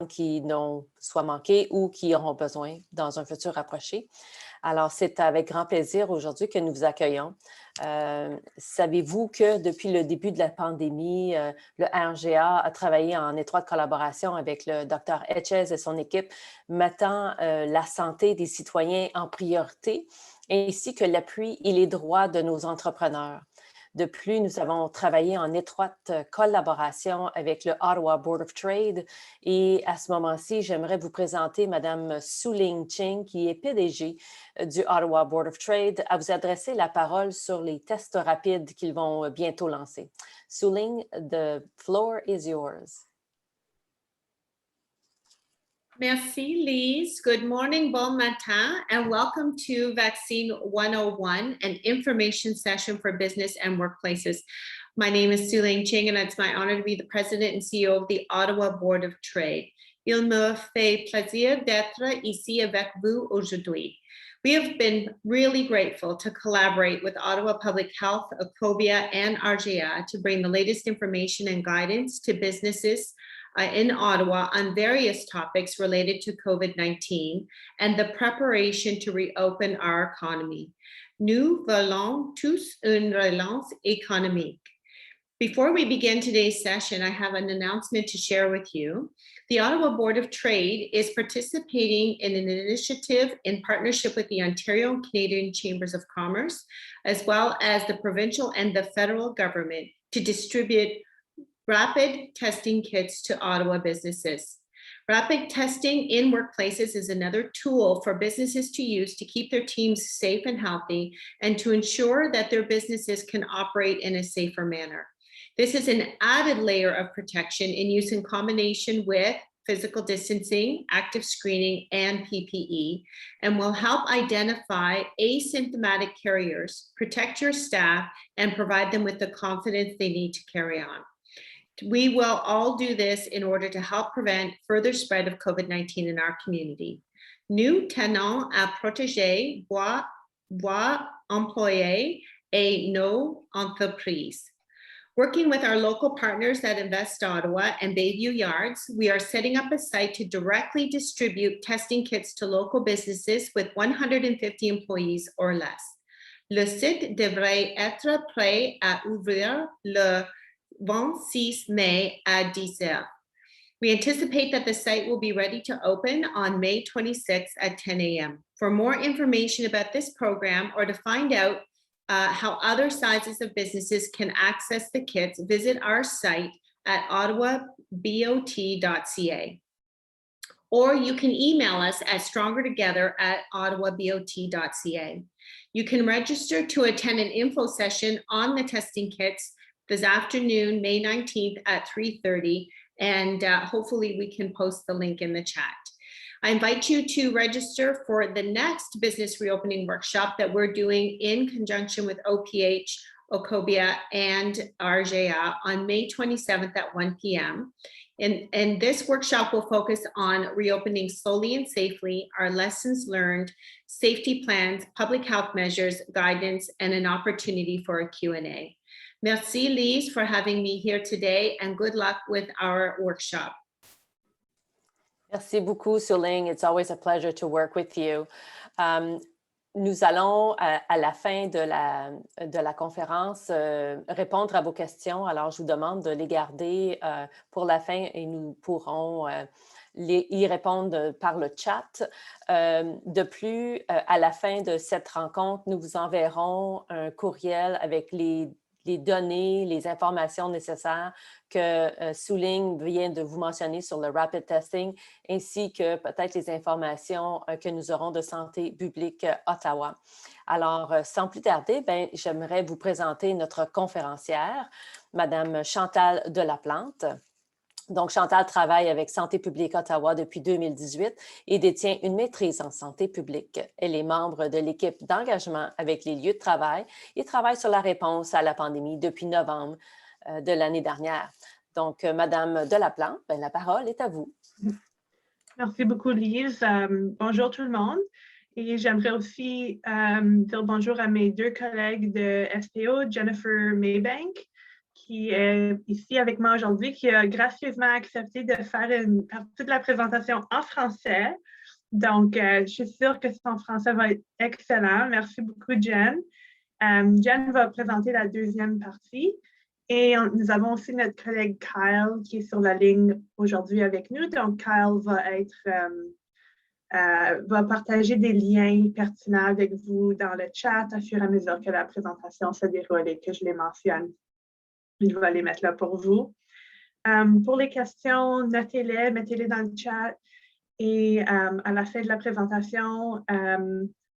qui n'ont soit manqué ou qui auront besoin dans un futur rapproché. Alors, c'est avec grand plaisir aujourd'hui que nous vous accueillons. Savez-vous que depuis le début de la pandémie, le RGA a travaillé en étroite collaboration avec le Dr. Etches et son équipe, mettant la santé des citoyens en priorité, ainsi que l'appui et les droits de nos entrepreneurs. De plus, nous avons travaillé en étroite collaboration avec le Ottawa Board of Trade et à ce moment-ci, j'aimerais vous présenter Mme Su-Ling Ching, qui est PDG du Ottawa Board of Trade, à vous adresser la parole sur les tests rapides qu'ils vont bientôt lancer. Su-Ling, the floor is yours. Merci, Lise. Good morning, bon matin, and welcome to Vaccine 101, an information session for business and workplaces. My name is Su-Ling Ching, and it's my honor to be the president and CEO of the Ottawa Board of Trade. Il me fait plaisir d'être ici avec vous aujourd'hui. We have been really grateful to collaborate with Ottawa Public Health, Ecovia, and RGA to bring the latest information and guidance to businesses in Ottawa on various topics related to COVID-19 and the preparation to reopen our economy. Nous voulons tous une relance économique. Before we begin today's session, I have an announcement to share with you. The Ottawa Board of Trade is participating in an initiative in partnership with the Ontario and Canadian Chambers of Commerce, as well as the provincial and the federal government, to distribute rapid testing kits to Ottawa businesses. Rapid testing in workplaces is another tool for businesses to use to keep their teams safe and healthy and to ensure that their businesses can operate in a safer manner. This is an added layer of protection in use in combination with physical distancing, active screening, and PPE, and will help identify asymptomatic carriers, protect your staff, and provide them with the confidence they need to carry on. We will all do this in order to help prevent further spread of COVID-19 in our community. Nous tenons à protéger vos employés et nos entreprises. Working with our local partners at Invest Ottawa and Bayview Yards, we are setting up a site to directly distribute testing kits to local businesses with 150 employees or less. Le site devrait être prêt à ouvrir le 26 May at 10 heures. We anticipate that the site will be ready to open on May 26 at 10 a.m. For more information about this program or to find out how other sizes of businesses can access the kits, visit our site at ottawabot.ca. Or you can email us at strongertogether@ottawabot.ca. You can register to attend an info session on the testing kits this afternoon, May 19th at 3:30, and hopefully we can post the link in the chat. I invite you to register for the next business reopening workshop that we're doing in conjunction with OPH, Ecovia, and RGA on May 27th at 1 p.m. And this workshop will focus on reopening slowly and safely, our lessons learned, safety plans, public health measures, guidance, and an opportunity for a Q&A. Merci, Lise, for having me here today, and good luck with our workshop. Merci beaucoup, Su-Ling. It's always a pleasure to work with you. Nous allons, à la fin de la conférence, répondre à vos questions. Alors, je vous demande de les garder pour la fin et nous pourrons y répondre par le chat. De plus, à la fin de cette rencontre, nous vous enverrons un courriel avec les données, les informations nécessaires que Su-Ling vient de vous mentionner sur le rapid testing, ainsi que peut-être les informations que nous aurons de Santé publique Ottawa. Alors, sans plus tarder, j'aimerais vous présenter notre conférencière, Madame Chantal Delaplante. Donc, Chantal travaille avec Santé publique Ottawa depuis 2018 et détient une maîtrise en santé publique. Elle est membre de l'équipe d'engagement avec les lieux de travail et travaille sur la réponse à la pandémie depuis novembre de l'année dernière. Donc, Madame Delaplante, la parole est à vous. Merci beaucoup, Lise. Bonjour tout le monde. Et j'aimerais aussi dire bonjour à mes deux collègues de SPO, Jennifer Maybank, qui est ici avec moi aujourd'hui, qui a gracieusement accepté de faire une partie de la présentation en français. Donc, je suis sûre que son français va être excellent. Merci beaucoup, Jen. Jen va présenter la deuxième partie. Et nous avons aussi notre collègue Kyle qui est sur la ligne aujourd'hui avec nous. Donc, Kyle va partager des liens pertinents avec vous dans le chat à fur et à mesure que la présentation se déroule et que je les mentionne. Il va les mettre là pour vous. Pour les questions, notez-les, mettez-les dans le chat. Et à la fin de la présentation,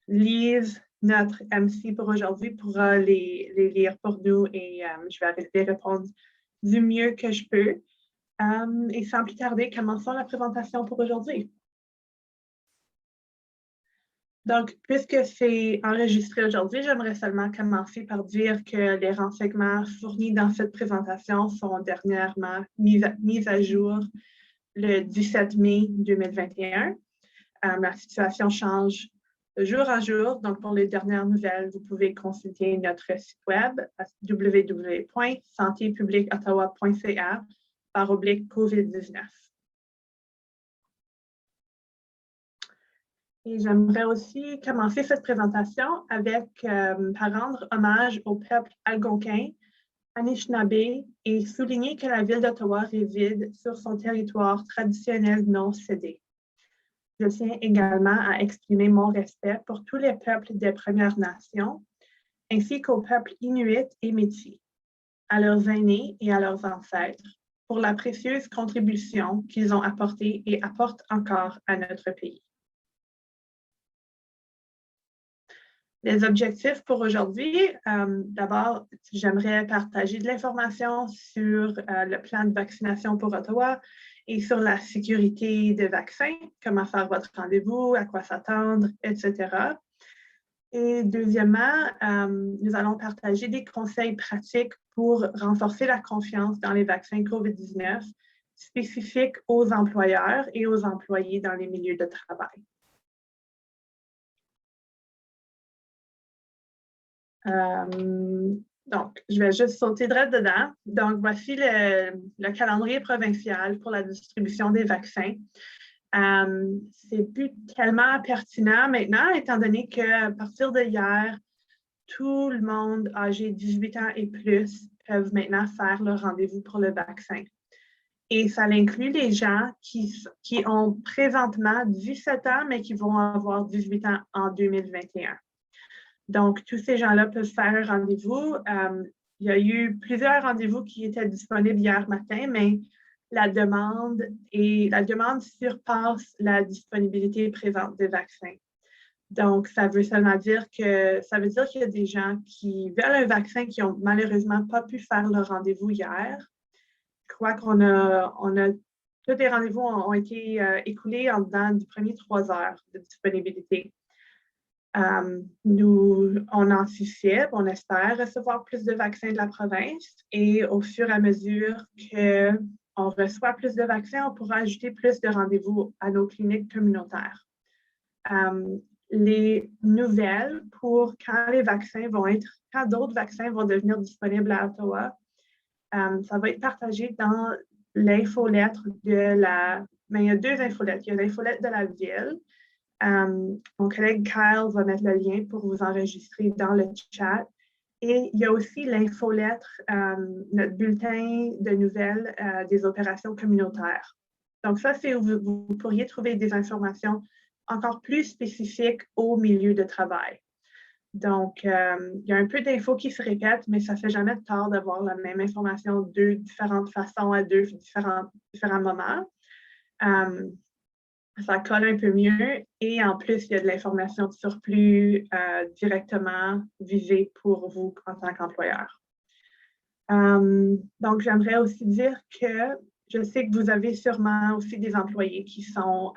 Lise, notre MC pour aujourd'hui, pourra les lire pour nous et je vais les répondre du mieux que je peux. Et sans plus tarder, commençons la présentation pour aujourd'hui. Donc, puisque c'est enregistré aujourd'hui, j'aimerais seulement commencer par dire que les renseignements fournis dans cette présentation sont dernièrement mis à jour le 17 mai 2021. La situation change de jour en jour. Donc, pour les dernières nouvelles, vous pouvez consulter notre site web à www.santépubliqueottawa.ca/COVID-19. Et j'aimerais aussi commencer cette présentation par rendre hommage au peuple algonquin, Anishinaabe, et souligner que la ville d'Ottawa réside sur son territoire traditionnel non cédé. Je tiens également à exprimer mon respect pour tous les peuples des Premières Nations, ainsi qu'aux peuples inuits et métis, à leurs aînés et à leurs ancêtres, pour la précieuse contribution qu'ils ont apportée et apportent encore à notre pays. Les objectifs pour aujourd'hui, d'abord, j'aimerais partager de l'information sur le plan de vaccination pour Ottawa et sur la sécurité des vaccins, comment faire votre rendez-vous, à quoi s'attendre, etc. Et deuxièmement, nous allons partager des conseils pratiques pour renforcer la confiance dans les vaccins COVID-19 spécifiques aux employeurs et aux employés dans les milieux de travail. Donc, je vais juste sauter direct dedans. Donc, voici le calendrier provincial pour la distribution des vaccins. C'est plus tellement pertinent maintenant, étant donné qu'à partir de hier, tout le monde âgé de 18 ans et plus peuvent maintenant faire leur rendez-vous pour le vaccin. Et ça inclut les gens qui ont présentement 17 ans, mais qui vont avoir 18 ans en 2021. Donc, tous ces gens-là peuvent faire un rendez-vous. Il y a eu plusieurs rendez-vous qui étaient disponibles hier matin, mais la demande surpasse la disponibilité présente des vaccins. Donc, ça veut seulement dire qu'il y a des gens qui veulent un vaccin qui n'ont malheureusement pas pu faire leur rendez-vous hier. Je crois tous les rendez-vous ont été écoulés en dedans du premier 3 heures de disponibilité. On anticipe, on espère recevoir plus de vaccins de la province et au fur et à mesure qu'on reçoit plus de vaccins, on pourra ajouter plus de rendez-vous à nos cliniques communautaires. Les nouvelles pour quand d'autres vaccins vont devenir disponibles à Ottawa, ça va être partagé dans l'infolettre mais il y a 2 infolettes. Il y a l'infolette de la ville. Mon collègue Kyle va mettre le lien pour vous enregistrer dans le chat. Et il y a aussi l'infolettre, notre bulletin de nouvelles des opérations communautaires. Donc ça, c'est où vous pourriez trouver des informations encore plus spécifiques au milieu de travail. Donc, il y a un peu d'infos qui se répètent, mais ça ne fait jamais de tort d'avoir la même information de différentes façons à différents moments. Ça colle un peu mieux et en plus, il y a de l'information de surplus directement visée pour vous en tant qu'employeur. Donc, j'aimerais aussi dire que je sais que vous avez sûrement aussi des employés qui sont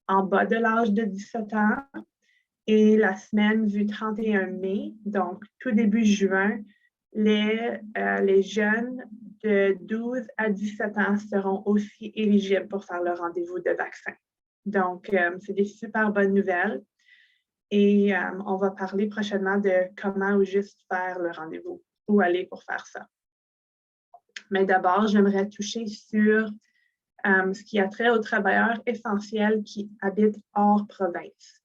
en bas de l'âge de 17 ans et la semaine du 31 mai, donc tout début juin, les jeunes de 12 à 17 ans seront aussi éligibles pour faire leur rendez-vous de vaccin. Donc, c'est des super bonnes nouvelles et on va parler prochainement de comment ou juste faire le rendez-vous, où aller pour faire ça. Mais d'abord, j'aimerais toucher sur ce qui a trait aux travailleurs essentiels qui habitent hors province.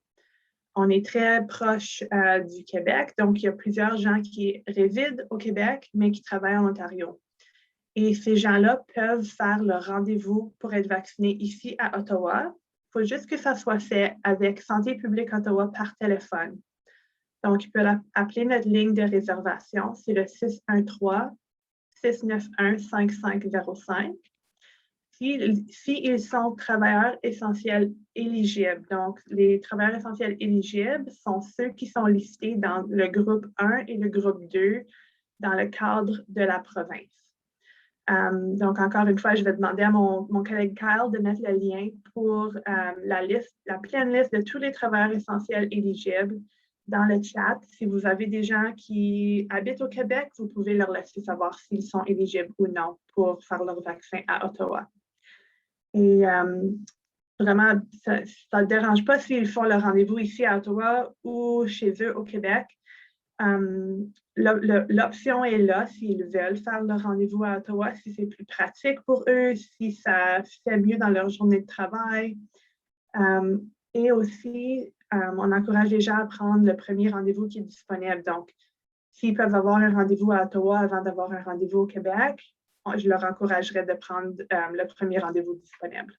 On est très proche du Québec, donc il y a plusieurs gens qui résident au Québec, mais qui travaillent en Ontario. Et ces gens-là peuvent faire leur rendez-vous pour être vaccinés ici à Ottawa. Il faut juste que ça soit fait avec Santé publique Ottawa par téléphone. Donc, ils peuvent appeler notre ligne de réservation, c'est le 613-691-5505. S'ils sont travailleurs essentiels éligibles. Donc, les travailleurs essentiels éligibles sont ceux qui sont listés dans le groupe 1 et le groupe 2 dans le cadre de la province. Donc, encore une fois, je vais demander à mon collègue Kyle de mettre le lien pour la pleine liste de tous les travailleurs essentiels éligibles dans le chat. Si vous avez des gens qui habitent au Québec, vous pouvez leur laisser savoir s'ils sont éligibles ou non pour faire leur vaccin à Ottawa. Et vraiment, ça ne dérange pas s'ils font leur rendez-vous ici à Ottawa ou chez eux au Québec. L'option est là s'ils veulent faire leur rendez-vous à Ottawa, si c'est plus pratique pour eux, si ça fait mieux dans leur journée de travail. Et aussi, on encourage les gens à prendre le premier rendez-vous qui est disponible. Donc, s'ils peuvent avoir un rendez-vous à Ottawa avant d'avoir un rendez-vous au Québec, je leur encouragerais de prendre le premier rendez-vous disponible.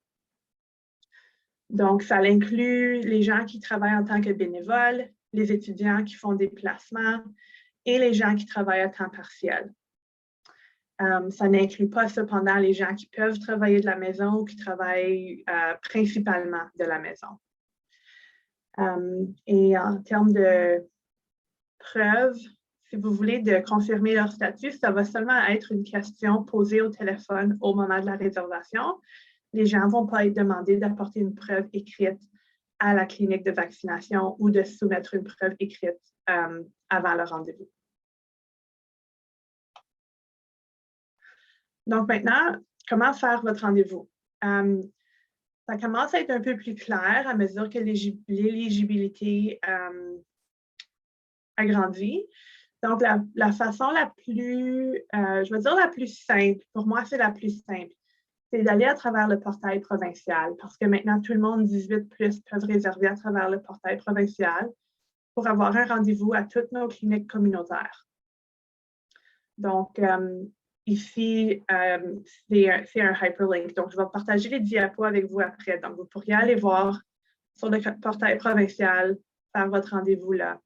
Donc, ça inclut les gens qui travaillent en tant que bénévoles, les étudiants qui font des placements et les gens qui travaillent à temps partiel. Ça n'inclut pas cependant les gens qui peuvent travailler de la maison ou qui travaillent principalement de la maison. Et en termes de preuves, si vous voulez de confirmer leur statut, ça va seulement être une question posée au téléphone au moment de la réservation. Les gens ne vont pas être demandés d'apporter une preuve écrite à la clinique de vaccination ou de soumettre une preuve écrite avant le rendez-vous. Donc maintenant, comment faire votre rendez-vous? Ça commence à être un peu plus clair à mesure que l'éligibilité agrandit. Donc, la façon la plus, je vais dire la plus simple, pour moi, c'est la plus simple, c'est d'aller à travers le portail provincial parce que maintenant, tout le monde 18+ peuvent réserver à travers le portail provincial pour avoir un rendez-vous à toutes nos cliniques communautaires. Donc, ici, c'est un hyperlink. Donc, je vais partager les diapos avec vous après. Donc, vous pourriez aller voir sur le portail provincial, faire votre rendez-vous là.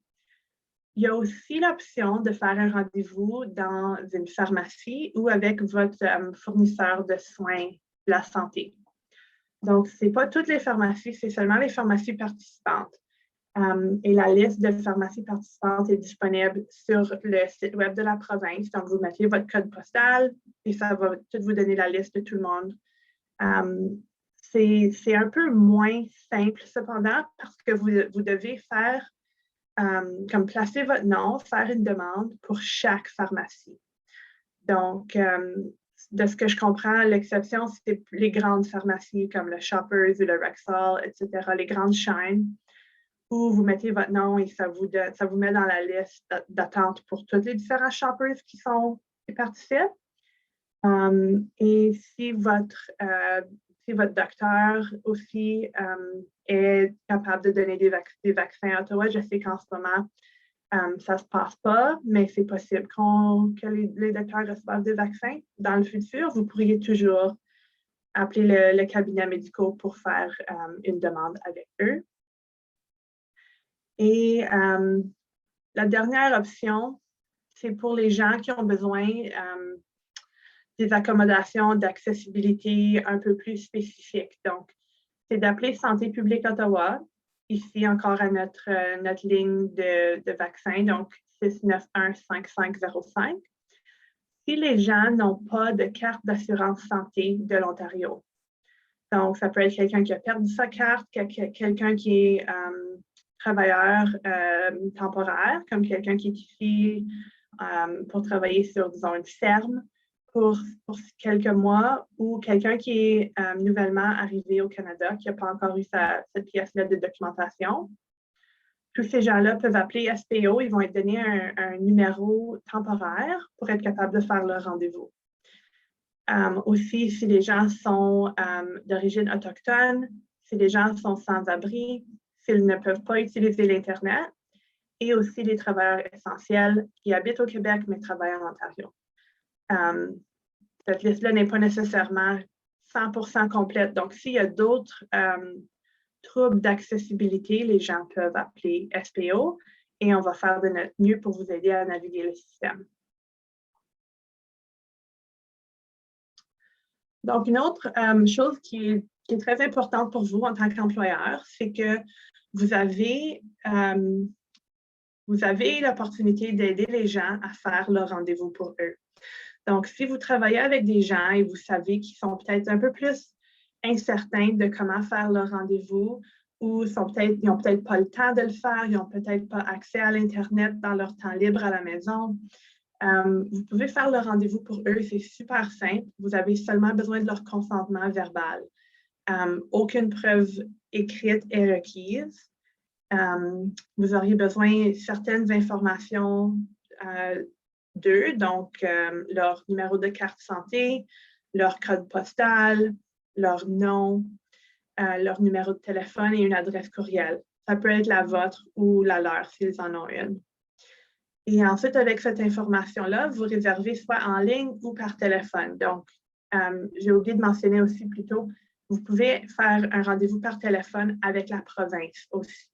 Il y a aussi l'option de faire un rendez-vous dans une pharmacie ou avec votre fournisseur de soins de la santé. Donc, ce n'est pas toutes les pharmacies, c'est seulement les pharmacies participantes. Et la liste de pharmacies participantes est disponible sur le site web de la province. Donc, vous mettez votre code postal et ça va tout vous donner la liste de tout le monde. C'est un peu moins simple cependant parce que vous devez faire comme placer votre nom, faire une demande pour chaque pharmacie. Donc, de ce que je comprends, l'exception, c'est les grandes pharmacies comme le Shoppers ou le Rexall, etc., les grandes chaînes, où vous mettez votre nom et ça vous met dans la liste d'attente pour tous les différents Shoppers qui participent. Et si votre docteur aussi est capable de donner des vaccins à Ottawa, je sais qu'en ce moment, ça ne se passe pas, mais c'est possible que les docteurs reçoivent des vaccins. Dans le futur, vous pourriez toujours appeler le cabinet médical pour faire une demande avec eux. Et la dernière option, c'est pour les gens qui ont besoin des accommodations d'accessibilité un peu plus spécifiques. Donc, c'est d'appeler Santé publique Ottawa, ici encore à notre ligne de vaccin, donc 691-5505. Si les gens n'ont pas de carte d'assurance santé de l'Ontario, donc ça peut être quelqu'un qui a perdu sa carte, quelqu'un qui est travailleur temporaire, comme quelqu'un qui est ici pour travailler sur, disons, une ferme pour quelques mois, ou quelqu'un qui est nouvellement arrivé au Canada, qui n'a pas encore eu cette pièce-là de documentation. Tous ces gens-là peuvent appeler SPO, ils vont être donnés un numéro temporaire pour être capables de faire leur rendez-vous. Aussi, si les gens sont d'origine autochtone, si les gens sont sans-abri, s'ils ne peuvent pas utiliser l'Internet, et aussi les travailleurs essentiels qui habitent au Québec mais travaillent en Ontario. Cette liste-là n'est pas nécessairement 100% complète. Donc, s'il y a d'autres troubles d'accessibilité, les gens peuvent appeler SPO et on va faire de notre mieux pour vous aider à naviguer le système. Donc, une autre chose qui est très importante pour vous en tant qu'employeur, c'est que vous avez l'opportunité d'aider les gens à faire leur rendez-vous pour eux. Donc, si vous travaillez avec des gens et vous savez qu'ils sont peut-être un peu plus incertains de comment faire leur rendez-vous ou ils n'ont peut-être pas le temps de le faire, ils n'ont peut-être pas accès à l'Internet dans leur temps libre à la maison, vous pouvez faire le rendez-vous pour eux, c'est super simple. Vous avez seulement besoin de leur consentement verbal. Aucune preuve écrite est requise. Vous auriez besoin de certaines informations d'eux, donc leur numéro de carte santé, leur code postal, leur nom, leur numéro de téléphone et une adresse courriel. Ça peut être la vôtre ou la leur s'ils en ont une. Et ensuite, avec cette information-là, vous réservez soit en ligne ou par téléphone. Donc, j'ai oublié de mentionner aussi plus tôt, vous pouvez faire un rendez-vous par téléphone avec la province aussi.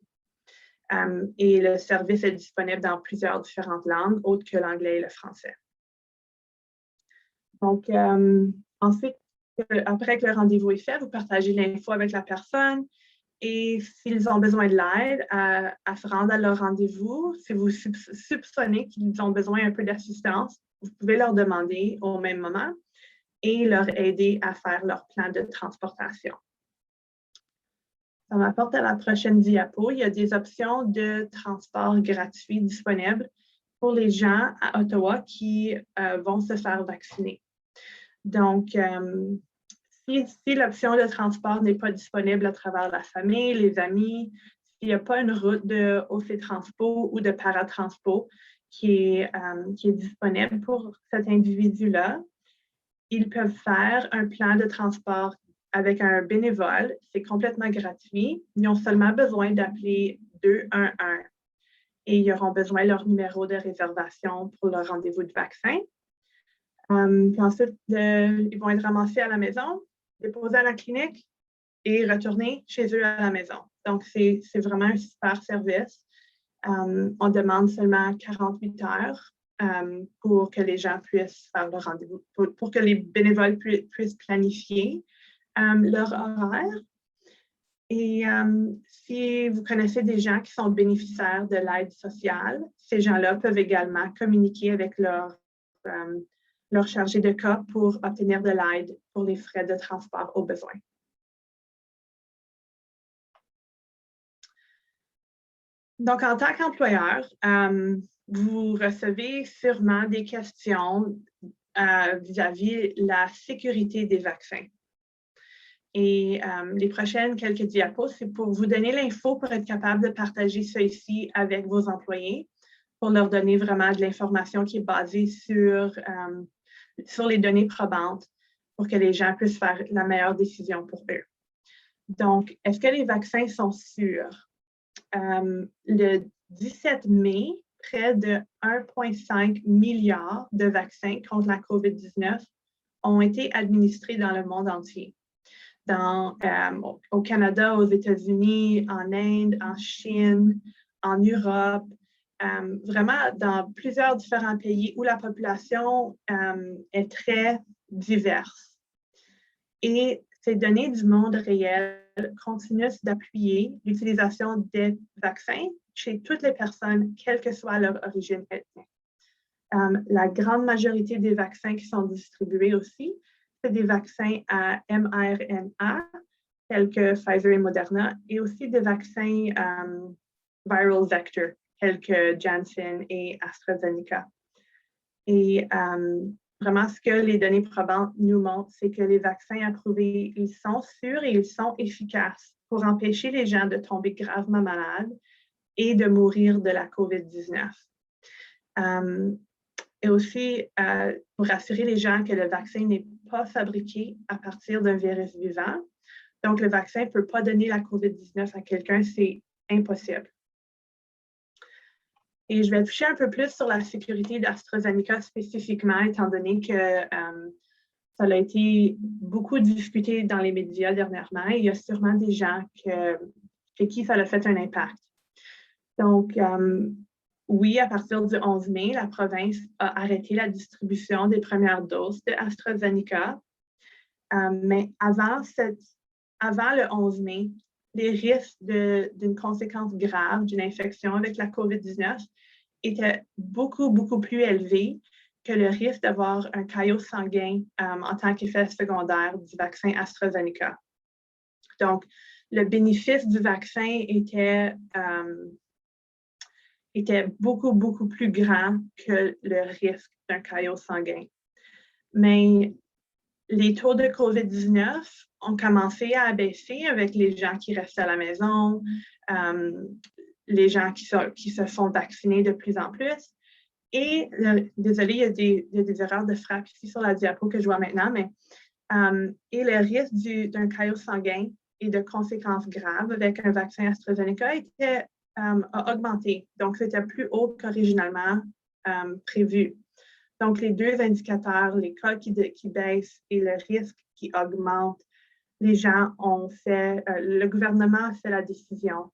Et le service est disponible dans plusieurs différentes langues, autres que l'anglais et le français. Donc, ensuite, après que le rendez-vous est fait, vous partagez l'info avec la personne. Et s'ils ont besoin de l'aide à se rendre à leur rendez-vous, si vous soupçonnez qu'ils ont besoin un peu d'assistance, vous pouvez leur demander au même moment et leur aider à faire leur plan de transportation. Ça m'apporte à la prochaine diapo. Il y a des options de transport gratuit disponibles pour les gens à Ottawa qui vont se faire vacciner. Donc, si l'option de transport n'est pas disponible à travers la famille, les amis, s'il n'y a pas une route de OC Transpo ou de Paratranspo qui est disponible pour cet individu-là, ils peuvent faire un plan de transport avec un bénévole. C'est complètement gratuit. Ils ont seulement besoin d'appeler 211 et ils auront besoin de leur numéro de réservation pour leur rendez-vous de vaccin. Puis ensuite, ils vont être ramassés à la maison, déposés à la clinique et retournés chez eux à la maison. Donc, c'est vraiment un super service. On demande seulement 48 heures pour que les gens puissent faire le rendez-vous, pour que les bénévoles puissent planifier leur horaire. Et si vous connaissez des gens qui sont bénéficiaires de l'aide sociale, ces gens-là peuvent également communiquer avec leur chargé de cas pour obtenir de l'aide pour les frais de transport au besoin. Donc, en tant qu'employeur, vous recevez sûrement des questions vis-à-vis la sécurité des vaccins. Et les prochaines quelques diapos, c'est pour vous donner l'info pour être capable de partager ça ici avec vos employés, pour leur donner vraiment de l'information qui est basée sur les données probantes pour que les gens puissent faire la meilleure décision pour eux. Donc, est-ce que les vaccins sont sûrs? Le 17 mai, près de 1,5 milliard de vaccins contre la COVID-19 ont été administrés dans le monde entier. Au Canada, aux États-Unis, en Inde, en Chine, en Europe, vraiment dans plusieurs différents pays où la population est très diverse. Et ces données du monde réel continuent d'appuyer l'utilisation des vaccins chez toutes les personnes, quelle que soit leur origine ethnique. La grande majorité des vaccins qui sont distribués aussi, c'est des vaccins à mRNA, tels que Pfizer et Moderna, et aussi des vaccins viral vector, tels que Janssen et AstraZeneca. Et vraiment, ce que les données probantes nous montrent, c'est que les vaccins approuvés, ils sont sûrs et ils sont efficaces pour empêcher les gens de tomber gravement malades et de mourir de la COVID-19. et aussi pour rassurer les gens que le vaccin n'est pas fabriqué à partir d'un virus vivant. Donc, le vaccin ne peut pas donner la COVID-19 à quelqu'un, c'est impossible. Et je vais toucher un peu plus sur la sécurité d'AstraZeneca spécifiquement, étant donné que ça a été beaucoup discuté dans les médias dernièrement. Et il y a sûrement des gens chez qui ça a fait un impact. Donc, oui, à partir du 11 mai, la province a arrêté la distribution des premières doses de AstraZeneca. Mais avant le 11 mai, les risques d'une conséquence grave d'une infection avec la COVID-19 étaient beaucoup, beaucoup plus élevés que le risque d'avoir un caillot sanguin en tant qu'effet secondaire du vaccin AstraZeneca. Donc, le bénéfice du vaccin était beaucoup, beaucoup plus grand que le risque d'un caillot sanguin. Mais les taux de COVID-19 ont commencé à baisser avec les gens qui restent à la maison, les gens qui se font vacciner de plus en plus. Et, désolé, il y a des erreurs de frappe ici sur la diapo que je vois maintenant, mais et le risque d'un caillot sanguin et de conséquences graves avec un vaccin AstraZeneca a augmenté. Donc, c'était plus haut qu'originalement prévu. Donc, les deux indicateurs, les cas qui baissent et le risque qui augmente, les gens le gouvernement a fait la décision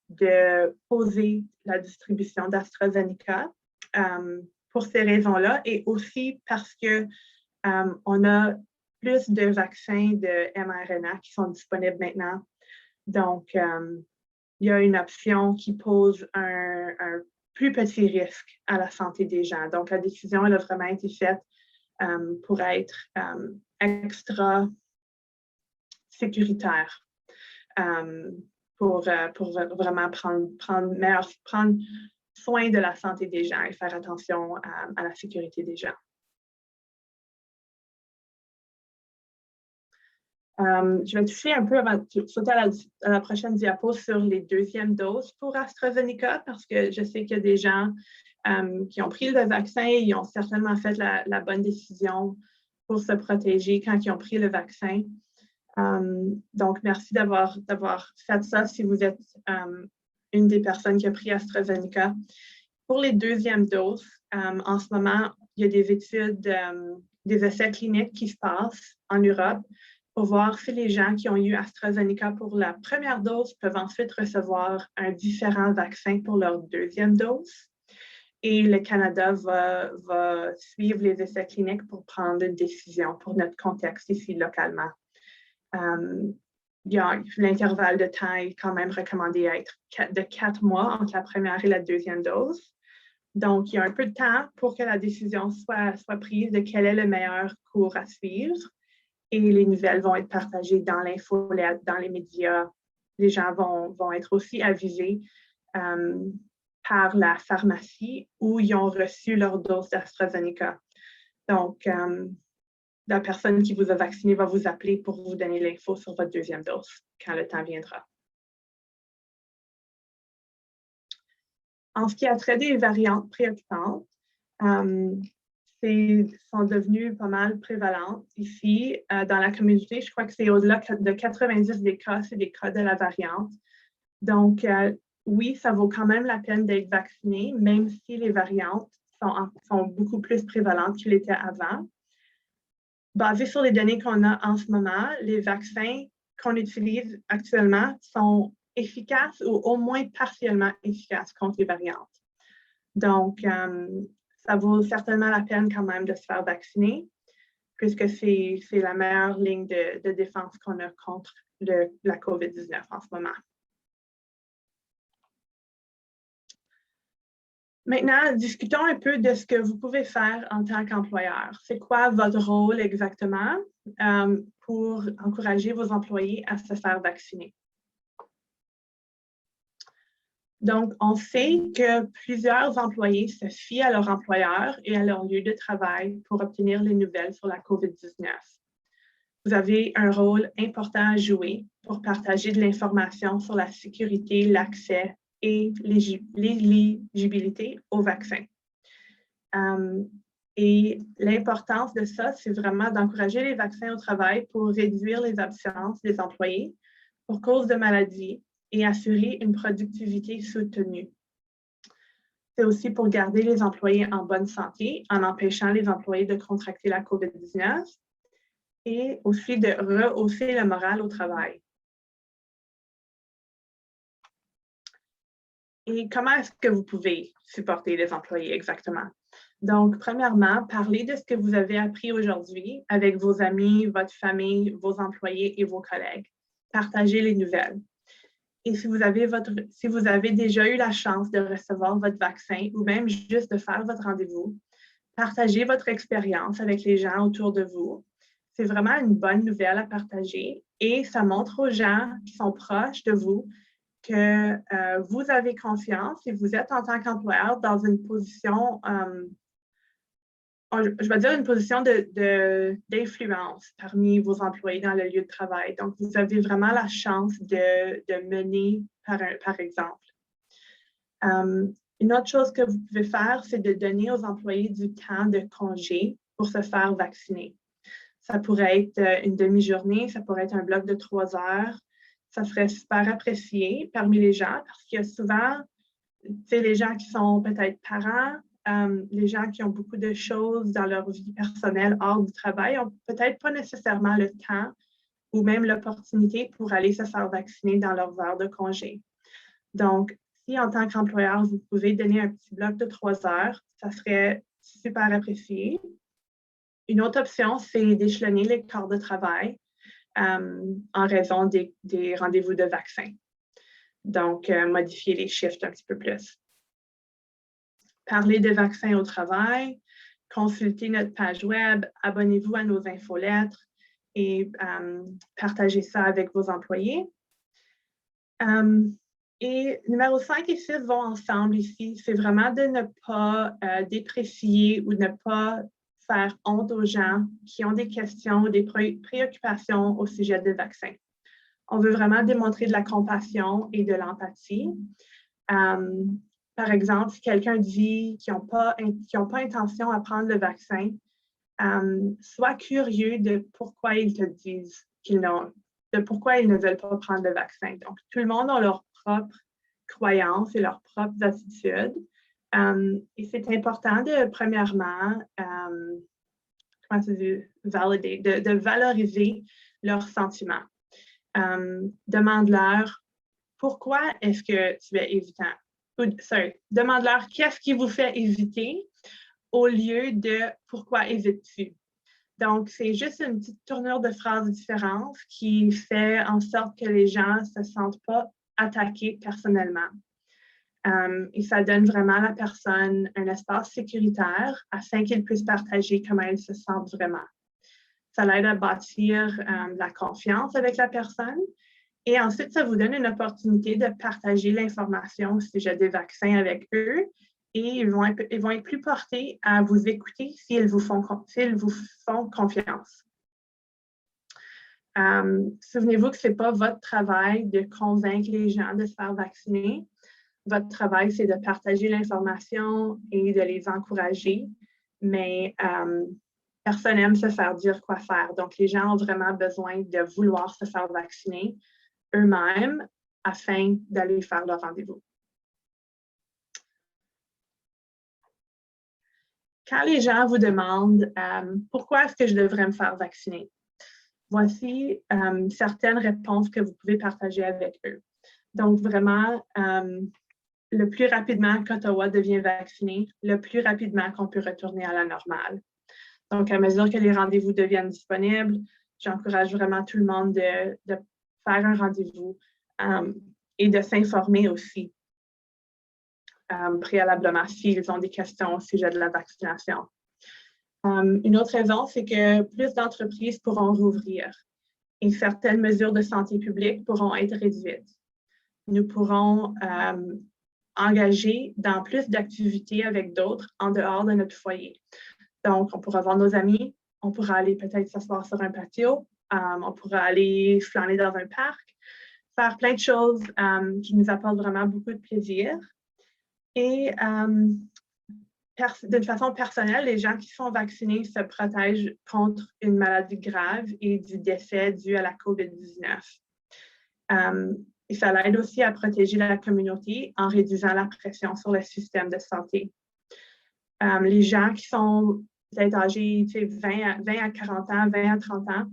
de poser la distribution d'AstraZeneca pour ces raisons-là et aussi parce que on a plus de vaccins de mRNA qui sont disponibles maintenant. Donc, il y a une option qui pose un plus petit risque à la santé des gens. Donc, la décision, elle a vraiment été faite pour être extra sécuritaire, pour vraiment prendre soin de la santé des gens et faire attention à la sécurité des gens. Je vais toucher un peu avant de sauter à la prochaine diapo sur les deuxièmes doses pour AstraZeneca parce que je sais qu'il y a des gens qui ont pris le vaccin et ils ont certainement fait la bonne décision pour se protéger quand ils ont pris le vaccin. Donc, merci d'avoir fait ça si vous êtes une des personnes qui a pris AstraZeneca. Pour les deuxièmes doses, en ce moment, il y a des études, des essais cliniques qui se passent en Europe pour voir si les gens qui ont eu AstraZeneca pour la première dose peuvent ensuite recevoir un différent vaccin pour leur deuxième dose. Et le Canada va suivre les essais cliniques pour prendre une décision pour notre contexte ici localement. L'intervalle de temps est quand même recommandé à être de 4 mois entre la première et la deuxième dose. Donc, il y a un peu de temps pour que la décision soit prise de quel est le meilleur cours à suivre. Et les nouvelles vont être partagées dans l'infolette, dans les médias. Les gens vont être aussi avisés par la pharmacie où ils ont reçu leur dose d'AstraZeneca. Donc, la personne qui vous a vacciné va vous appeler pour vous donner l'info sur votre deuxième dose quand le temps viendra. En ce qui a trait des variantes préoccupantes, sont devenues pas mal prévalentes ici dans la communauté. Je crois que c'est au-delà de 90 des cas, c'est des cas de la variante. Donc, oui, ça vaut quand même la peine d'être vacciné, même si les variantes sont beaucoup plus prévalentes qu'ils l'étaient avant. Basé sur les données qu'on a en ce moment, les vaccins qu'on utilise actuellement sont efficaces ou au moins partiellement efficaces contre les variantes. Donc, ça vaut certainement la peine quand même de se faire vacciner, puisque c'est la meilleure ligne de défense qu'on a contre la COVID-19 en ce moment. Maintenant, discutons un peu de ce que vous pouvez faire en tant qu'employeur. C'est quoi votre rôle exactement pour encourager vos employés à se faire vacciner? Donc, on sait que plusieurs employés se fient à leur employeur et à leur lieu de travail pour obtenir les nouvelles sur la COVID-19. Vous avez un rôle important à jouer pour partager de l'information sur la sécurité, l'accès et l'éligibilité au vaccin. Et l'importance de ça, c'est vraiment d'encourager les vaccins au travail pour réduire les absences des employés pour cause de maladie et assurer une productivité soutenue. C'est aussi pour garder les employés en bonne santé en empêchant les employés de contracter la COVID-19 et aussi de rehausser le moral au travail. Et comment est-ce que vous pouvez supporter les employés exactement? Donc, premièrement, parlez de ce que vous avez appris aujourd'hui avec vos amis, votre famille, vos employés et vos collègues. Partagez les nouvelles. Et si vous avez déjà eu la chance de recevoir votre vaccin ou même juste de faire votre rendez-vous, partagez votre expérience avec les gens autour de vous. C'est vraiment une bonne nouvelle à partager et ça montre aux gens qui sont proches de vous que vous avez confiance et vous êtes en tant qu'employeur dans une position, je vais dire une position d'influence parmi vos employés dans le lieu de travail. Donc, vous avez vraiment la chance de mener par exemple. Une autre chose que vous pouvez faire, c'est de donner aux employés du temps de congé pour se faire vacciner. Ça pourrait être une demi-journée, ça pourrait être un bloc de 3 heures. Ça serait super apprécié parmi les gens parce qu'il y a souvent, les gens qui sont peut-être parents, les gens qui ont beaucoup de choses dans leur vie personnelle hors du travail n'ont peut-être pas nécessairement le temps ou même l'opportunité pour aller se faire vacciner dans leurs heures de congé. Donc, si en tant qu'employeur, vous pouvez donner un petit bloc de 3 heures, ça serait super apprécié. Une autre option, c'est d'échelonner les quarts de travail en raison des rendez-vous de vaccins. Donc, modifier les shifts un petit peu plus. Parler de vaccins au travail, consultez notre page web, abonnez-vous à nos infolettres et partagez ça avec vos employés. Et numéro 5 et 6 vont ensemble ici. C'est vraiment de ne pas déprécier ou ne pas faire honte aux gens qui ont des questions ou des préoccupations au sujet des vaccins. On veut vraiment démontrer de la compassion et de l'empathie. Par exemple, si quelqu'un dit qu'ils n'ont pas intention à prendre le vaccin, sois curieux de pourquoi ils te disent de pourquoi ils ne veulent pas prendre le vaccin. Donc, tout le monde a leurs propres croyances et leurs propres attitudes. Et c'est important de, premièrement, de valoriser leurs sentiments. Demande-leur pourquoi est-ce que tu es hésitant. Demande-leur qu'est-ce qui vous fait hésiter au lieu de pourquoi hésites-tu. Donc, c'est juste une petite tournure de phrase différente qui fait en sorte que les gens ne se sentent pas attaqués personnellement. Et ça donne vraiment à la personne un espace sécuritaire afin qu'ils puissent partager comment ils se sentent vraiment. Ça l'aide à bâtir la confiance avec la personne. Et ensuite, ça vous donne une opportunité de partager l'information au sujet des vaccins avec eux. Et ils vont être plus portés à vous écouter s'ils vous font confiance. Souvenez-vous que ce n'est pas votre travail de convaincre les gens de se faire vacciner. Votre travail, c'est de partager l'information et de les encourager. Mais personne n'aime se faire dire quoi faire. Donc, les gens ont vraiment besoin de vouloir se faire vacciner eux-mêmes afin d'aller faire leur rendez-vous. Quand les gens vous demandent pourquoi est-ce que je devrais me faire vacciner, voici certaines réponses que vous pouvez partager avec eux. Donc, vraiment, le plus rapidement qu'Ottawa devient vacciné, le plus rapidement qu'on peut retourner à la normale. Donc, à mesure que les rendez-vous deviennent disponibles, j'encourage vraiment tout le monde de faire un rendez-vous et de s'informer aussi préalablement s'ils ont des questions au sujet de la vaccination. Une autre raison, c'est que plus d'entreprises pourront rouvrir et certaines mesures de santé publique pourront être réduites. Nous pourrons engager dans plus d'activités avec d'autres en dehors de notre foyer. Donc, on pourra voir nos amis, on pourra aller peut-être s'asseoir sur un patio, on pourra aller flâner dans un parc, faire plein de choses qui nous apportent vraiment beaucoup de plaisir. Et d'une façon personnelle, les gens qui sont vaccinés se protègent contre une maladie grave et du décès dû à la COVID-19. Et ça l'aide aussi à protéger la communauté en réduisant la pression sur le système de santé. Les gens qui sont peut-être âgés 20 à 40 ans, 20 à 30 ans,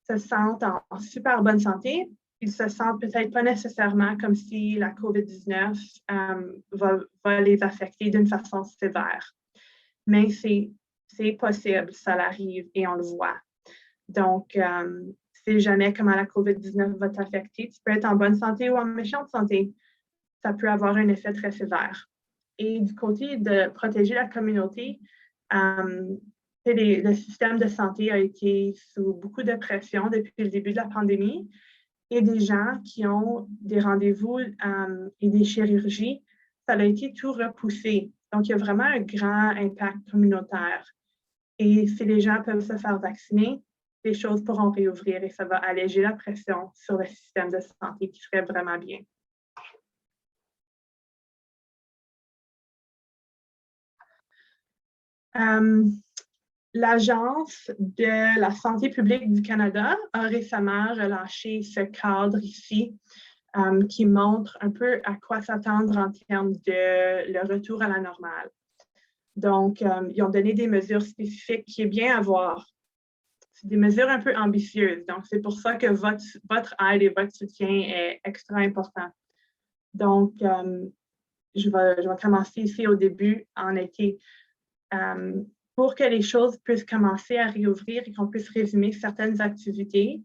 se sentent en super bonne santé. Ils se sentent peut-être pas nécessairement comme si la COVID-19 va les affecter d'une façon sévère. Mais c'est possible, ça arrive et on le voit. Donc, tu ne sais jamais comment la COVID-19 va t'affecter. Tu peux être en bonne santé ou en méchante santé. Ça peut avoir un effet très sévère. Et du côté de protéger la communauté, le système de santé a été sous beaucoup de pression depuis le début de la pandémie. Et des gens qui ont des rendez-vous et des chirurgies, ça a été tout repoussé. Donc, il y a vraiment un grand impact communautaire. Et si les gens peuvent se faire vacciner, les choses pourront réouvrir et ça va alléger la pression sur le système de santé qui serait vraiment bien. L'Agence de la santé publique du Canada a récemment relâché ce cadre ici qui montre un peu à quoi s'attendre en termes de le retour à la normale. Donc, ils ont donné des mesures spécifiques qui est bien à voir. C'est des mesures un peu ambitieuses. Donc, c'est pour ça que votre aide et votre soutien est extra important. Donc, je vais commencer ici au début en été. Pour que les choses puissent commencer à réouvrir et qu'on puisse résumer certaines activités,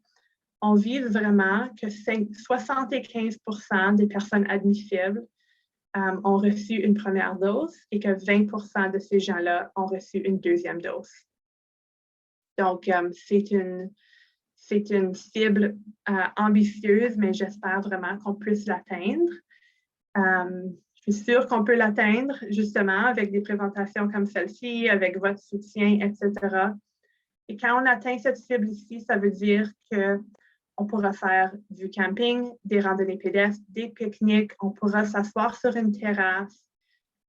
on vise vraiment que 75% des personnes admissibles ont reçu une première dose et que 20% de ces gens-là ont reçu une deuxième dose. Donc, c'est une cible ambitieuse, mais j'espère vraiment qu'on puisse l'atteindre. Je suis sûre qu'on peut l'atteindre, justement, avec des présentations comme celle-ci, avec votre soutien, etc. Et quand on atteint cette cible ici, ça veut dire qu'on pourra faire du camping, des randonnées pédestres, des pique-niques, on pourra s'asseoir sur une terrasse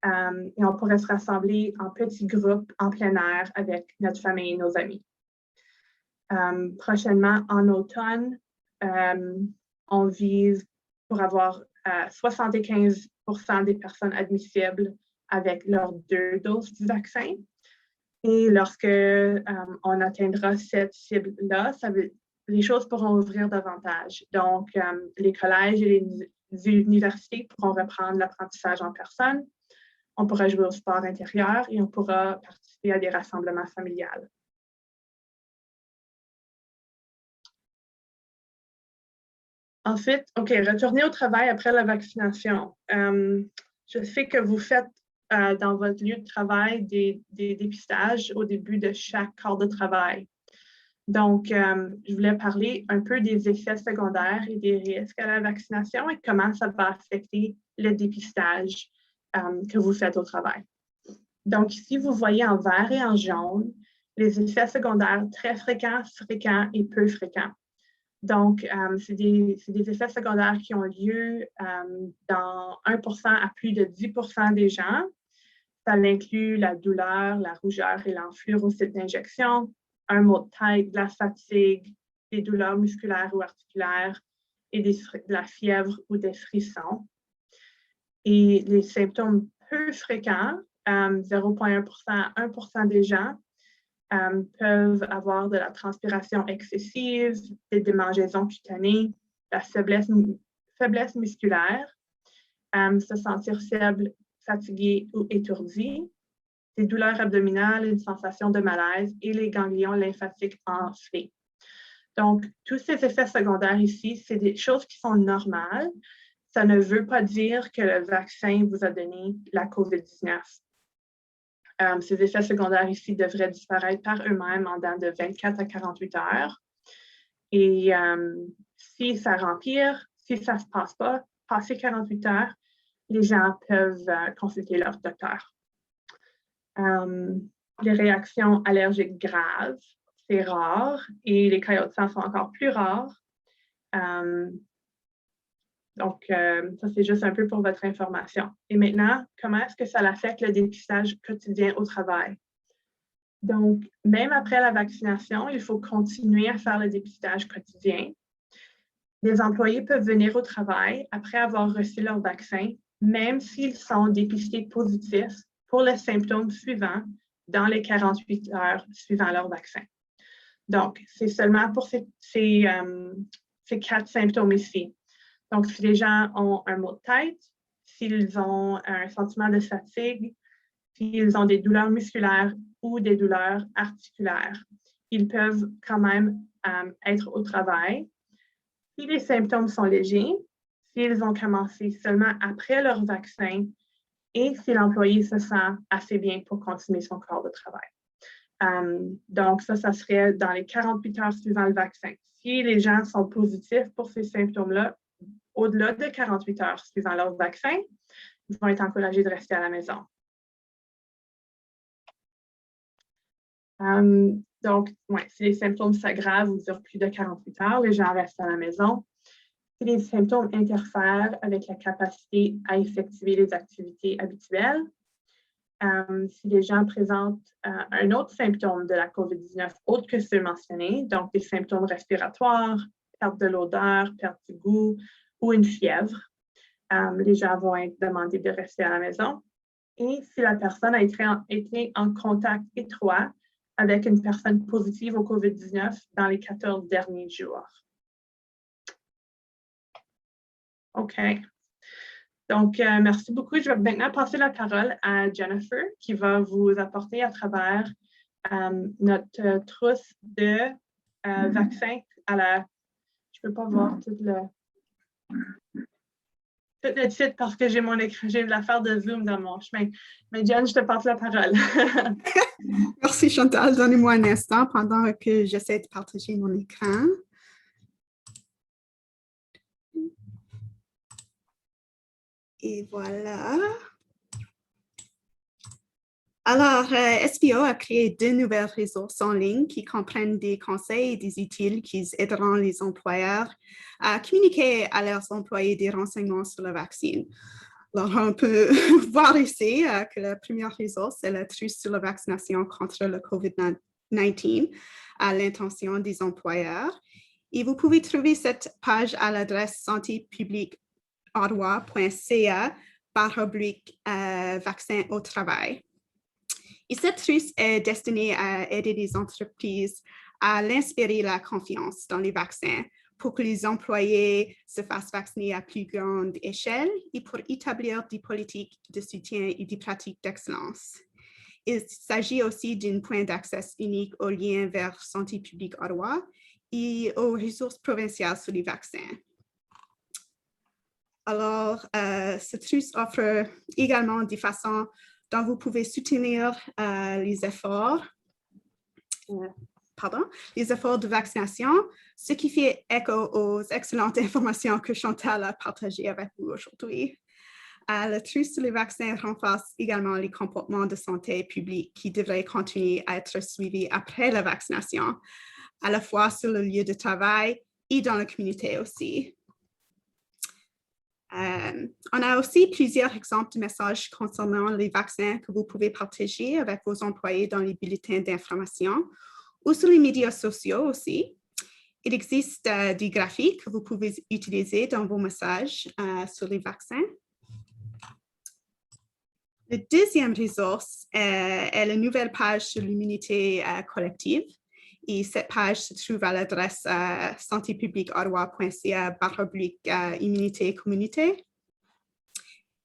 et on pourrait se rassembler en petits groupes en plein air avec notre famille et nos amis. Prochainement, en automne, on vise pour avoir 75% des personnes admissibles avec leurs 2 doses du vaccin. Et lorsque on atteindra cette cible-là, les choses pourront ouvrir davantage. Donc, les collèges et les universités pourront reprendre l'apprentissage en personne. On pourra jouer au sport intérieur et on pourra participer à des rassemblements familiales. Ensuite, OK, retourner au travail après la vaccination. Je sais que vous faites dans votre lieu de travail des dépistages au début de chaque quart de travail. Donc, je voulais parler un peu des effets secondaires et des risques à la vaccination et comment ça va affecter le dépistage que vous faites au travail. Donc, ici, vous voyez en vert et en jaune les effets secondaires très fréquents et peu fréquents. Donc, c'est des effets secondaires qui ont lieu dans 1% à plus de 10% des gens. Ça inclut la douleur, la rougeur et l'enflure au site d'injection, un maux de tête, de la fatigue, des douleurs musculaires ou articulaires et de la fièvre ou des frissons. Et les symptômes peu fréquents, 0,1% à 1% des gens, peuvent avoir de la transpiration excessive, des démangeaisons cutanées, la faiblesse musculaire, se sentir faible, fatigué ou étourdi, des douleurs abdominales, une sensation de malaise et les ganglions lymphatiques enflés. Donc, tous ces effets secondaires ici, c'est des choses qui sont normales. Ça ne veut pas dire que le vaccin vous a donné la COVID-19. Ces effets secondaires ici devraient disparaître par eux-mêmes en dedans de 24 à 48 heures. Et si ça empire, si ça ne se passe pas, passé 48 heures, les gens peuvent consulter leur docteur. Les réactions allergiques graves, c'est rare et les caillots de sang sont encore plus rares. Donc, ça, c'est juste un peu pour votre information. Et maintenant, comment est-ce que ça affecte le dépistage quotidien au travail? Donc, même après la vaccination, il faut continuer à faire le dépistage quotidien. Les employés peuvent venir au travail après avoir reçu leur vaccin, même s'ils sont dépistés positifs pour les symptômes suivants dans les 48 heures suivant leur vaccin. Donc, c'est seulement pour ces 4 symptômes ici. Donc, si les gens ont un maux de tête, s'ils ont un sentiment de fatigue, s'ils ont des douleurs musculaires ou des douleurs articulaires, ils peuvent quand même être au travail. Si les symptômes sont légers, s'ils ont commencé seulement après leur vaccin et si l'employé se sent assez bien pour continuer son corps de travail. Donc, ça serait dans les 48 heures suivant le vaccin. Si les gens sont positifs pour ces symptômes-là, au-delà de 48 heures suivant leur vaccin, ils vont être encouragés de rester à la maison. Donc, si les symptômes s'aggravent ou durent plus de 48 heures, les gens restent à la maison. Si les symptômes interfèrent avec la capacité à effectuer les activités habituelles, si les gens présentent un autre symptôme de la COVID-19 autre que ceux mentionnés, donc des symptômes respiratoires, perte de l'odeur, perte du goût ou une fièvre, les gens vont être demandés de rester à la maison. Et si la personne a été en contact étroit avec une personne positive au COVID-19 dans les 14 derniers jours. OK. Donc, merci beaucoup. Je vais maintenant passer la parole à Jennifer qui va vous apporter à travers notre trousse de vaccins à la... Je ne peux pas voir tout le titre parce que j'ai mon écran, j'ai l'affaire de Zoom dans mon chemin. Mais Jen, je te passe la parole. Merci Chantal. Donnez-moi un instant pendant que j'essaie de partager mon écran. Et voilà. Alors, SBO a créé 2 nouvelles ressources en ligne qui comprennent des conseils et des outils qui aideront les employeurs à communiquer à leurs employés des renseignements sur le vaccin. Alors, on peut voir ici que la première ressource est la trousse sur la vaccination contre le COVID-19 à l'intention des employeurs. Et vous pouvez trouver cette page à l'adresse santépubliqueottawa.ca/vaccin au travail. Et cette trousse est destinée à aider les entreprises à inspirer la confiance dans les vaccins pour que les employés se fassent vacciner à plus grande échelle et pour établir des politiques de soutien et des pratiques d'excellence. Il s'agit aussi d'un point d'accès unique aux liens vers Santé publique Ottawa et aux ressources provinciales sur les vaccins. Alors, cette trousse offre également des façons dont vous pouvez soutenir les efforts de vaccination, ce qui fait écho aux excellentes informations que Chantal a partagées avec vous aujourd'hui. La trousse sur les vaccins renforce également les comportements de santé publique qui devraient continuer à être suivis après la vaccination, à la fois sur le lieu de travail et dans la communauté aussi. On a aussi plusieurs exemples de messages concernant les vaccins que vous pouvez partager avec vos employés dans les bulletins d'information ou sur les médias sociaux aussi. Il existe des graphiques que vous pouvez utiliser dans vos messages sur les vaccins. La deuxième ressource est la nouvelle page sur l'immunité collective. Et cette page se trouve à l'adresse santépubliqueottawa.ca/immunité communauté.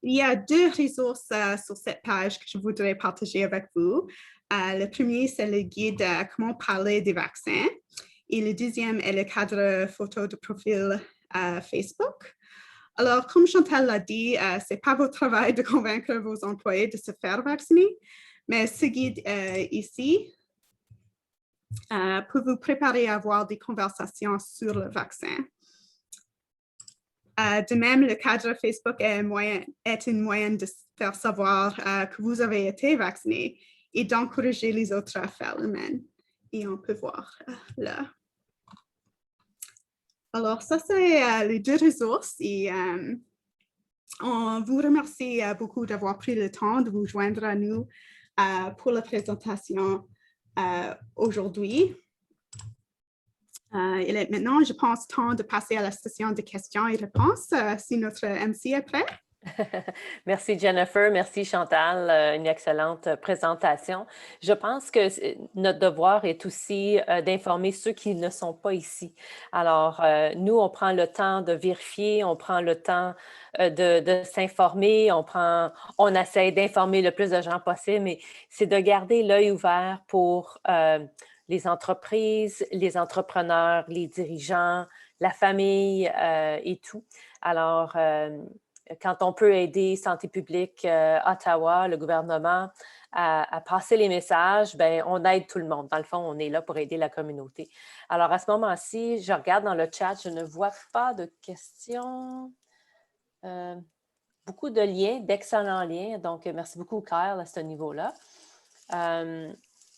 Il y a 2 ressources sur cette page que je voudrais partager avec vous. Le premier, c'est le guide Comment parler des vaccins. Et le deuxième est le cadre photo de profil Facebook. Alors, comme Chantal l'a dit, ce n'est pas votre travail de convaincre vos employés de se faire vacciner, mais ce guide ici pour vous préparer à avoir des conversations sur le vaccin. De même, le cadre Facebook est une moyen de faire savoir que vous avez été vacciné et d'encourager les autres à faire le même. Et on peut voir là. Alors, ça, c'est les deux ressources et on vous remercie beaucoup d'avoir pris le temps de vous joindre à nous pour la présentation aujourd'hui. Il est maintenant, je pense, temps de passer à la session de questions et réponses si notre MC est prêt. Merci Jennifer, merci Chantal, une excellente présentation. Je pense que notre devoir est aussi d'informer ceux qui ne sont pas ici. Alors, nous, on prend le temps de vérifier, on prend le temps de s'informer, on essaie d'informer le plus de gens possible, mais c'est de garder l'œil ouvert pour les entreprises, les entrepreneurs, les dirigeants, la famille et tout. Alors, quand on peut aider Santé publique Ottawa, le gouvernement, à passer les messages, bien, on aide tout le monde. Dans le fond, on est là pour aider la communauté. Alors, à ce moment-ci, je regarde dans le chat, je ne vois pas de questions. Beaucoup de liens, d'excellents liens. Donc, merci beaucoup, Kyle, à ce niveau-là.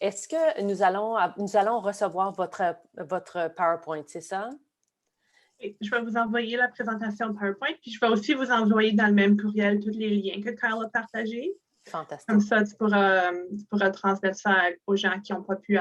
Est-ce que nous allons recevoir votre PowerPoint, c'est ça? Je vais vous envoyer la présentation PowerPoint, puis je vais aussi vous envoyer dans le même courriel tous les liens que Kyle a partagés. Fantastique. Comme ça, tu pourras transmettre ça aux gens qui n'ont pas pu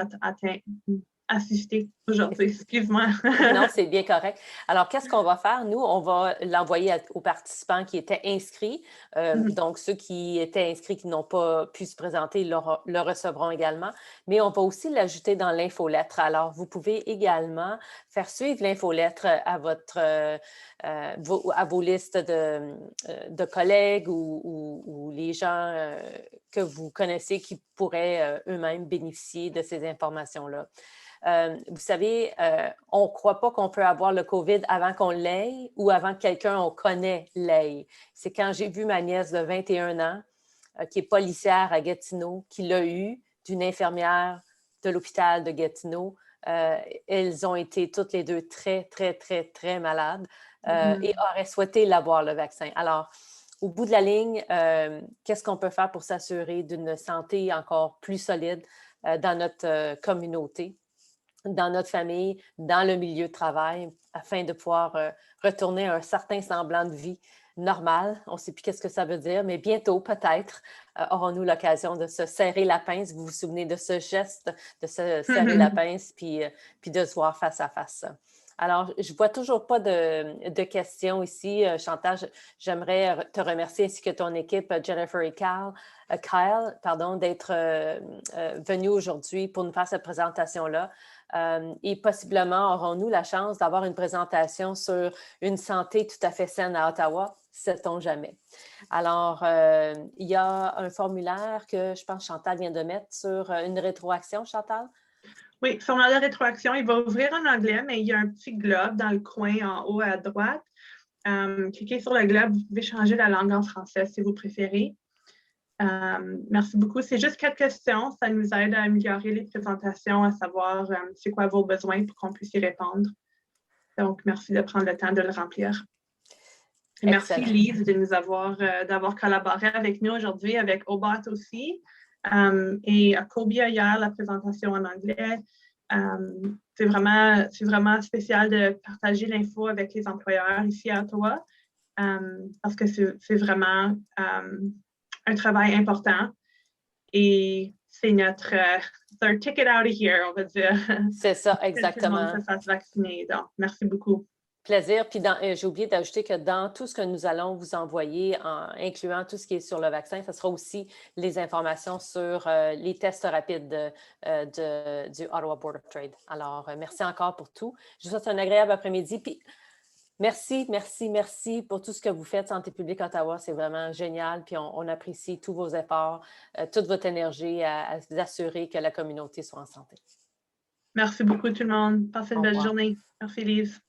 assister aujourd'hui. Excuse-moi. Non, c'est bien correct. Alors, qu'est-ce qu'on va faire? Nous, on va l'envoyer aux participants qui étaient inscrits. Donc, ceux qui étaient inscrits, qui n'ont pas pu se présenter, le recevront également. Mais on va aussi l'ajouter dans l'infolettre. Alors, vous pouvez également faire suivre l'infolettre à vos listes de collègues ou les gens que vous connaissez qui pourraient eux-mêmes bénéficier de ces informations-là. Vous savez, on ne croit pas qu'on peut avoir le COVID avant qu'on l'ait ou avant que quelqu'un on connaît l'ait. C'est quand j'ai vu ma nièce de 21 ans, qui est policière à Gatineau, qui l'a eu d'une infirmière de l'hôpital de Gatineau. Elles ont été toutes les deux très, très, très, très malades et auraient souhaité l'avoir, le vaccin. Alors, au bout de la ligne, qu'est-ce qu'on peut faire pour s'assurer d'une santé encore plus solide dans notre communauté, dans notre famille, dans le milieu de travail, afin de pouvoir retourner à un certain semblant de vie normale. On ne sait plus qu'est-ce que ça veut dire, mais bientôt, peut-être, aurons-nous l'occasion de se serrer la pince. Vous vous souvenez de ce geste, de se serrer la pince, puis de se voir face à face. Alors, je ne vois toujours pas de questions ici. Chantal, j'aimerais te remercier ainsi que ton équipe, Jennifer et Kyle, d'être venus aujourd'hui pour nous faire cette présentation-là. Et possiblement aurons-nous la chance d'avoir une présentation sur une santé tout à fait saine à Ottawa, sait-on jamais. Alors, il y a un formulaire que je pense Chantal vient de mettre sur une rétroaction, Chantal? Oui, formulaire de rétroaction, il va ouvrir en anglais, mais il y a un petit globe dans le coin en haut à droite. Cliquez sur le globe, vous pouvez changer la langue en français si vous préférez. Merci beaucoup. C'est juste 4 questions. Ça nous aide à améliorer les présentations, à savoir c'est quoi vos besoins pour qu'on puisse y répondre. Donc, merci de prendre le temps de le remplir. Et merci Lise de nous d'avoir collaboré avec nous aujourd'hui, avec OBOT aussi. Et à Colby hier, la présentation en anglais. C'est vraiment spécial de partager l'info avec les employeurs ici à Ottawa parce que c'est vraiment un travail important et c'est notre ticket out of here, on va dire. C'est ça, exactement. Que tout le monde se fasse vacciner. Donc, merci beaucoup. Plaisir. Puis j'ai oublié d'ajouter que dans tout ce que nous allons vous envoyer, incluant tout ce qui est sur le vaccin, ce sera aussi les informations sur les tests rapides du Ottawa Board of Trade. Alors, merci encore pour tout. Je vous souhaite un agréable après-midi. Puis merci pour tout ce que vous faites, Santé publique Ottawa. C'est vraiment génial. Puis on apprécie tous vos efforts, toute votre énergie à vous assurer que la communauté soit en santé. Merci beaucoup tout le monde. Passez une belle journée. Merci Lise.